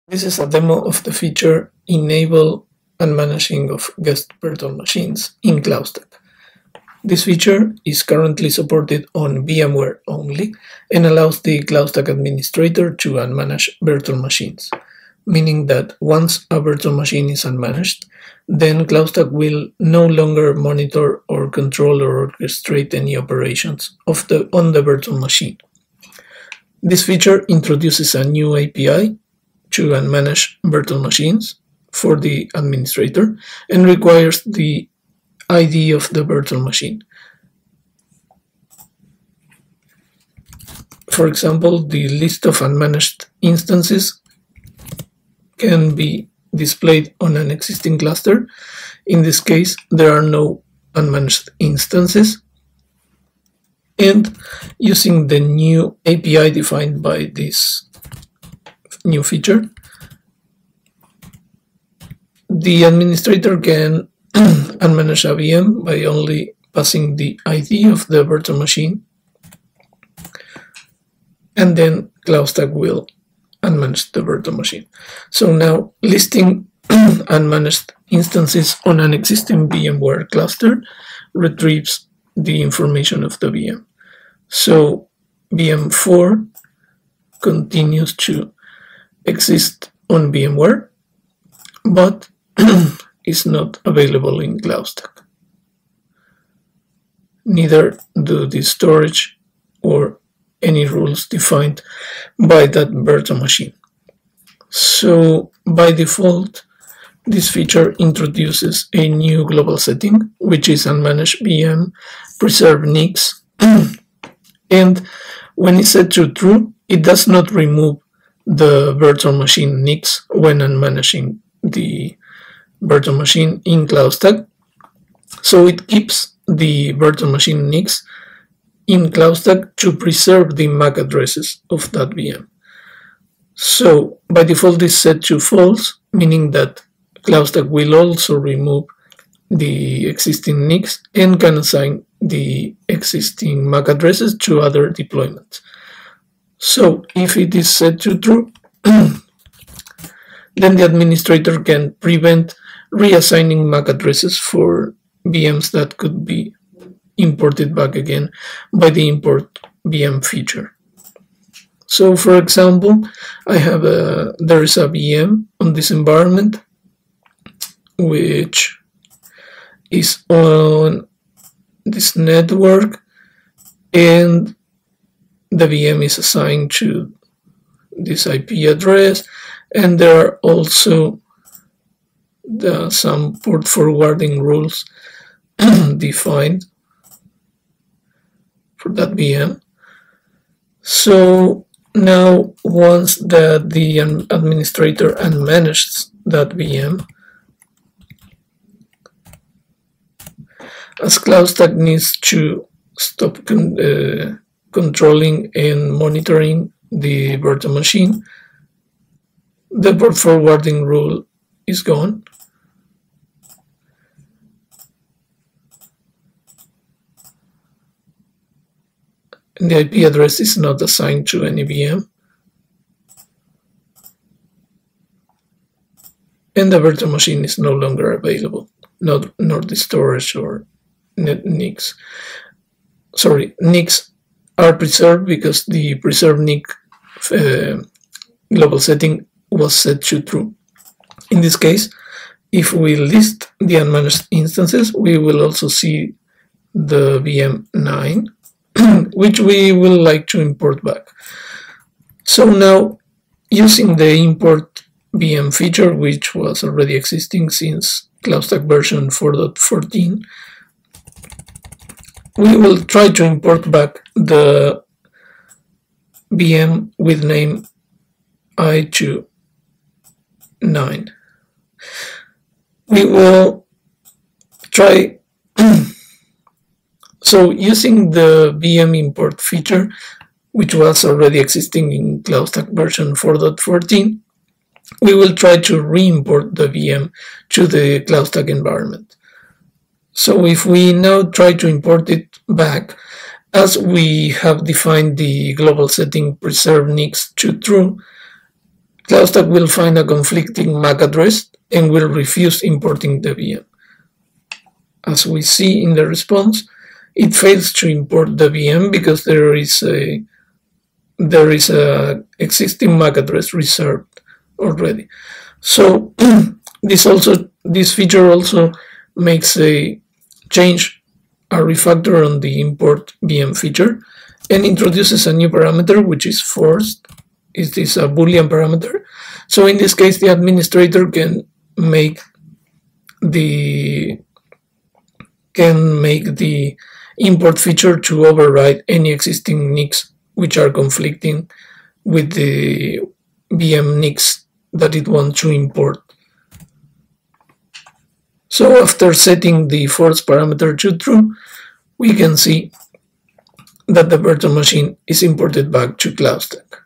This is a demo of the feature Enable Unmanaging of Guest Virtual Machines in CloudStack. This feature is currently supported on VMware only and allows the CloudStack administrator to unmanage virtual machines, meaning that once a virtual machine is unmanaged, then CloudStack will no longer monitor or control or orchestrate any operations on the virtual machine. This feature introduces a new API to unmanage virtual machines for the administrator and requires the ID of the virtual machine. For example, the list of unmanaged instances can be displayed on an existing cluster. In this case, there are no unmanaged instances. And using the new API defined by this new feature, the administrator can unmanage a VM by only passing the ID of the virtual machine, and then CloudStack will unmanage the virtual machine. So now listing unmanaged instances on an existing VMware cluster retrieves the information of the VM. So VM4 continues to exist on VMware, but is not available in CloudStack. Neither do the storage or any rules defined by that virtual machine. So by default, this feature introduces a new global setting, which is unmanaged VM, preserve NICs, and when it's set to true, it does not remove the virtual machine NICs when unmanaging the virtual machine in CloudStack. So it keeps the virtual machine NICs in CloudStack to preserve the MAC addresses of that VM. So by default is set to false, meaning that CloudStack will also remove the existing NICs and can assign the existing MAC addresses to other deployments. So if it is set to true, then the administrator can prevent reassigning MAC addresses for VMs that could be imported back again by the import VM feature. So for example, there is a VM on this environment which is on this network, and the VM is assigned to this IP address, and there are also some port forwarding rules defined for that VM. So now once that the administrator unmanages that VM, as CloudStack needs to stop controlling and monitoring the virtual machine, the port forwarding rule is gone. And the IP address is not assigned to any VM. And the virtual machine is no longer available, nor the storage or NICs. Sorry, NICs are preserved because the preserve NIC global setting was set to true. In this case, if we list the unmanaged instances, we will also see the VM9, which we will like to import back. So now, using the import VM feature, which was already existing since CloudStack version 4.14, we will try to import back the VM with name I29. We will try so using the VM import feature, which was already existing in CloudStack version 4.14, we will try to re-import the VM to the CloudStack environment. So if we now try to import it back, as we have defined the global setting preserve NICs to true, CloudStack will find a conflicting MAC address and will refuse importing the VM. As we see in the response, it fails to import the VM because there is a existing MAC address reserved already. So this feature also makes a refactor on the import VM feature and introduces a new parameter which is forced. It is a Boolean parameter. So in this case, the administrator can make the import feature to override any existing NICs which are conflicting with the VM NICs that it wants to import. So after setting the force parameter to true, we can see that the virtual machine is imported back to CloudStack.